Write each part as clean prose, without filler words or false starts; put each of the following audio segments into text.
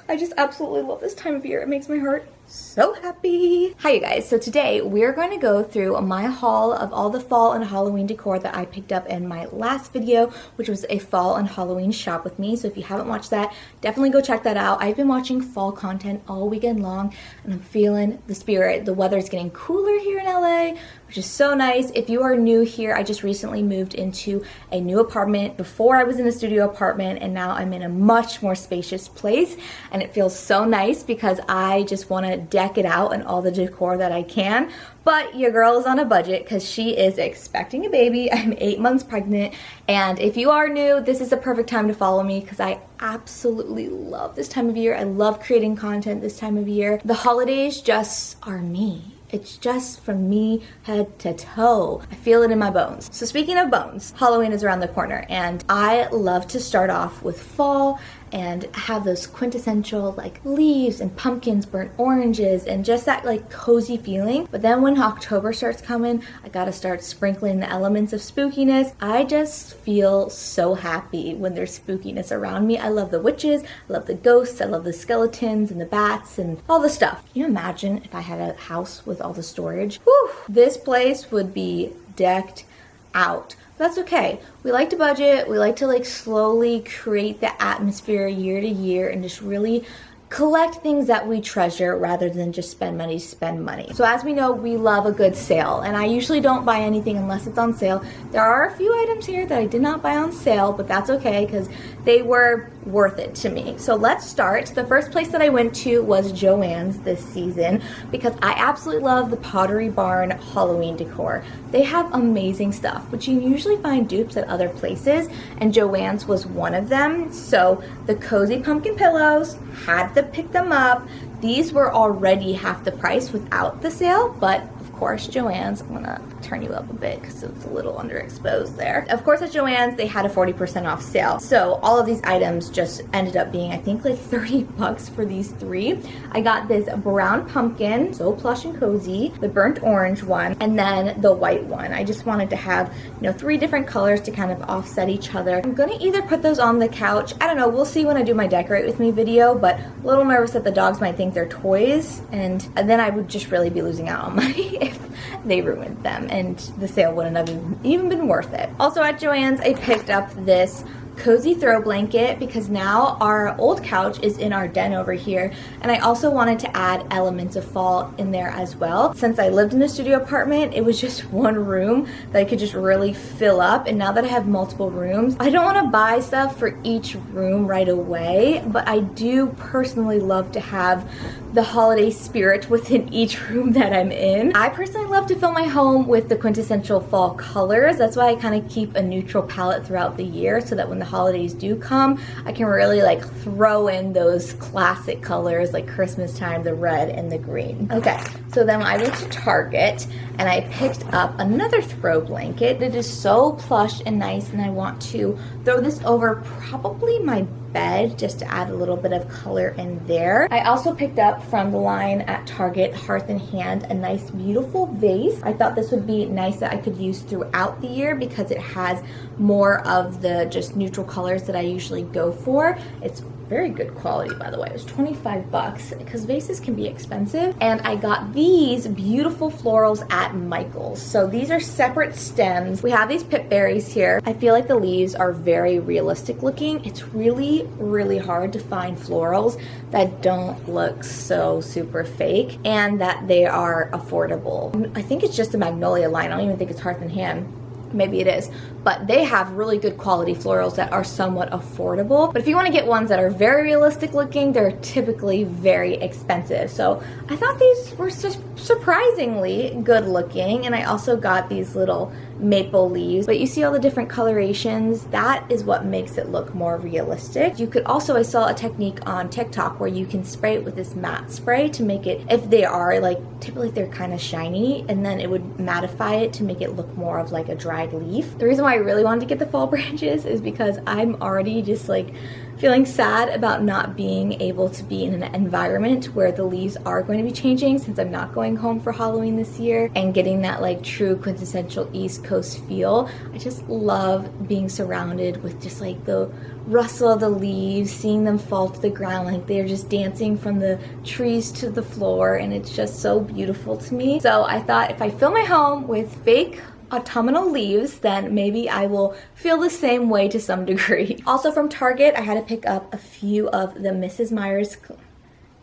I just absolutely love this time of year. It makes my heart so happy. Hi you guys, so today we're going to go through my haul of all the fall and Halloween decor that I picked up in my last video, which was a fall and Halloween shop with me. So if you haven't watched that, definitely go check that out. I've been watching fall content all weekend long and I'm feeling the spirit. The weather's getting cooler here in LA, which is so nice. If you are new here, I just recently moved into a new apartment. Before I was in a studio apartment and now I'm in a much more spacious place, and it feels so nice because I just want to deck it out and all the decor that I can. But your girl is on a budget because she is expecting a baby. I'm 8 months pregnant, and if you are new, this is the perfect time to follow me because I absolutely love this time of year. I love creating content this time of year. The holidays just are me. It's just from me head to toe. I feel it in my bones. So speaking of bones, Halloween is around the corner and I love to start off with fall and have those quintessential like leaves and pumpkins, burnt oranges, and just that like cozy feeling. But then when October starts coming, I gotta start sprinkling the elements of spookiness. I just feel so happy when there's spookiness around me. I love the witches, I love the ghosts, I love the skeletons and the bats and all the stuff. Can you imagine if I had a house with all the storage? Whew, this place would be decked out. That's okay. We like to budget. We like to like slowly create the atmosphere year to year and just really collect things that we treasure rather than just spend money to spend money. So as we know, we love a good sale, and I usually don't buy anything unless it's on sale. There are a few items here that I did not buy on sale, but that's okay because they were worth it to me. So let's start. The first place that I went to was Joann's this season because I absolutely love the Pottery Barn Halloween decor. They have amazing stuff, but you can usually find dupes at other places, and Joann's was one of them. So the cozy pumpkin pillows, had to pick them up. These were already half the price without the sale, but of course Joann's, I'm gonna turn you up a bit because it's a little underexposed there. Of course at Joann's they had a 40% off sale. So all of these items just ended up being I think like 30 bucks for these three. I got this brown pumpkin, so plush and cozy, the burnt orange one, and then the white one. I just wanted to have, you know, 3 different colors to kind of offset each other. I'm gonna either put those on the couch, I don't know, we'll see when I do my decorate with me video, but a little nervous that the dogs might think they're toys, and then I would just really be losing out on money if they ruined them, and the sale wouldn't have even been worth it. Also at Joann's, I picked up this cozy throw blanket because now our old couch is in our den over here, and I also wanted to add elements of fall in there as well. Since I lived in a studio apartment, it was just one room that I could just really fill up, and now that I have multiple rooms, I don't want to buy stuff for each room right away, but I do personally love to have the holiday spirit within each room that I'm in. I personally love to fill my home with the quintessential fall colors. That's why I kind of keep a neutral palette throughout the year so that when the holidays do come, I can really like throw in those classic colors like Christmas time, the red and the green. Okay, so then I went to Target and I picked up another throw blanket. It is so plush and nice, and I want to throw this over probably my bed just to add a little bit of color in there. I also picked up from the line at Target, Hearth and Hand, a nice beautiful vase. I thought this would be nice that I could use throughout the year because it has more of the just neutral colors that I usually go for. It's very good quality, by the way. It was 25 bucks because vases can be expensive. And I got these beautiful florals at Michael's. So these are separate stems. We have these pip berries here. I feel like the leaves are very realistic looking. It's really, really hard to find florals that don't look so super fake and that they are affordable. I think it's just the Magnolia line. I don't even think it's Hearth and Hand. Maybe it is, but they have really good quality florals that are somewhat affordable. But if you want to get ones that are very realistic looking, they're typically very expensive. So I thought these were just surprisingly good looking, and I also got these little maple leaves. But you see all the different colorations, that is what makes it look more realistic. You could also, I saw a technique on TikTok where you can spray it with this matte spray to make it, if they are like, typically they're kind of shiny, and then it would mattify it to make it look more of like a dried leaf. The reason why I really wanted to get the fall branches is because I'm already just like feeling sad about not being able to be in an environment where the leaves are going to be changing since I'm not going home for Halloween this year, and getting that like true quintessential East Coast feel. I just love being surrounded with just like the rustle of the leaves, seeing them fall to the ground like they're just dancing from the trees to the floor, and it's just so beautiful to me. So I thought if I fill my home with fake autumnal leaves, then maybe I will feel the same way to some degree. Also from Target, I had to pick up a few of the Mrs. Meyer's,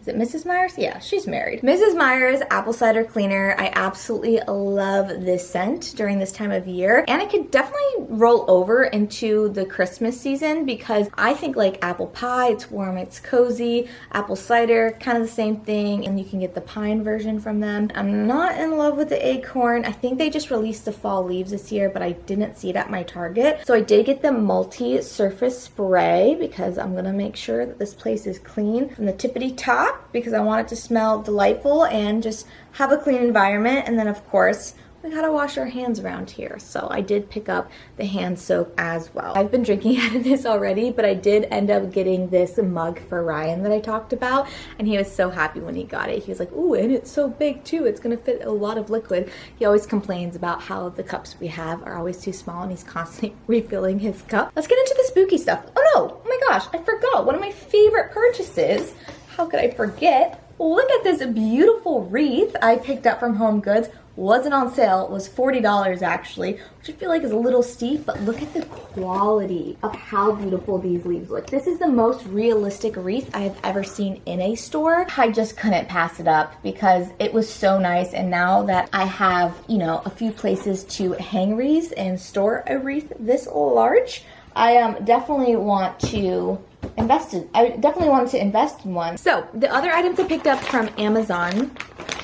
is it Mrs. Meyer's? Yeah, she's married. Mrs. Meyer's apple cider cleaner. I absolutely love this scent during this time of year, and it could definitely roll over into the Christmas season because I think like apple pie, it's warm, it's cozy. Apple cider, kind of the same thing, and you can get the pine version from them. I'm not in love with the acorn. I think they just released the fall leaves this year, but I didn't see it at my Target. So I did get the multi-surface spray because I'm gonna make sure that this place is clean from the tippity top, because I want it to smell delightful and just have a clean environment. And then of course, we gotta wash our hands around here. So I did pick up the hand soap as well. I've been drinking out of this already, but I did end up getting this mug for Ryan that I talked about, and he was so happy when he got it. He was like, ooh, and it's so big too. It's gonna fit a lot of liquid. He always complains about how the cups we have are always too small, and he's constantly refilling his cup. Let's get into the spooky stuff. Oh no, oh my gosh, I forgot. One of my favorite purchases. How could I forget? Look at this beautiful wreath I picked up from Home Goods. Wasn't on sale, it was $40 actually, which I feel like is a little steep, but look at the quality of how beautiful these leaves look. This is the most realistic wreath I've ever seen in a store. I just couldn't pass it up because it was so nice, and now that I have, you know, a few places to hang wreaths and store a wreath this large, I definitely want to I definitely wanted to invest in one. So the other items I picked up from Amazon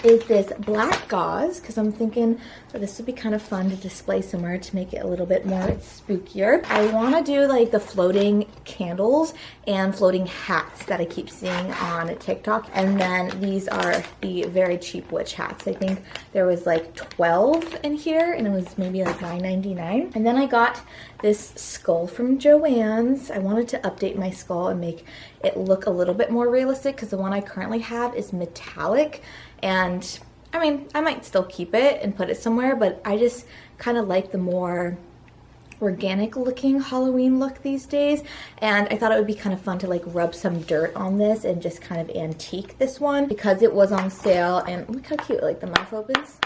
is this black gauze, because I'm thinking this would be kind of fun to display somewhere to make it a little bit more spookier. I want to do like the floating candles and floating hats that I keep seeing on TikTok, and then these are the very cheap witch hats. I think there was like 12 in here, and it was maybe like $9.99. And then I got this skull from Joann's. I wanted to update my skull and make it look a little bit more realistic because the one I currently have is metallic, and I mean, I might still keep it and put it somewhere, but I just kind of like the more organic looking Halloween look these days, and I thought it would be kind of fun to like rub some dirt on this and just kind of antique this one because it was on sale. And look how cute like the mouth opens.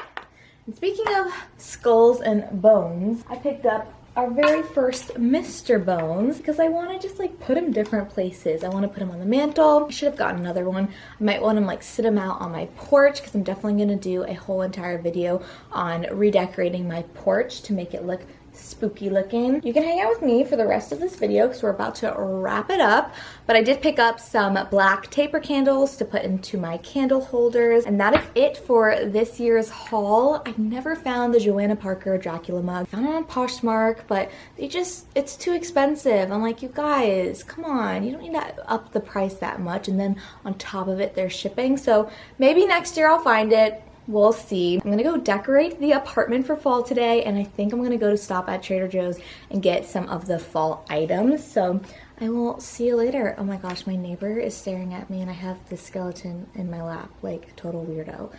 And speaking of skulls and bones, I picked up our very first Mr. Bones because I want to just like put him different places. I want to put him on the mantle. I should have gotten another one. I might want to like sit him out on my porch because I'm definitely going to do a whole entire video on redecorating my porch to make it look spooky looking. You can hang out with me for the rest of this video because we're about to wrap it up, but I did pick up some black taper candles to put into my candle holders, and that is it for this year's haul. I never found the Joanna Parker Dracula mug. I found it on Poshmark, but it's too expensive. I'm like, you guys, come on, you don't need to up the price that much, and then on top of it there's shipping. So maybe next year I'll find it. We'll see. I'm gonna go decorate the apartment for fall today, and I think I'm gonna go to stop at Trader Joe's and get some of the fall items. So I will see you later. Oh my gosh, my neighbor is staring at me and I have this skeleton in my lap, like a total weirdo.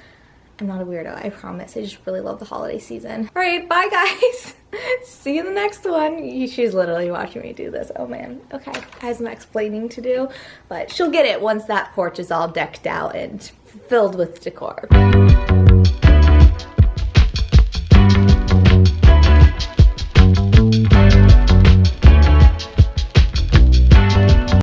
I'm not a weirdo, I promise. I just really love the holiday season. All right, bye guys. See you in the next one. She's literally watching me do this. Oh man, okay. I have some explaining to do, but she'll get it once that porch is all decked out and filled with decor.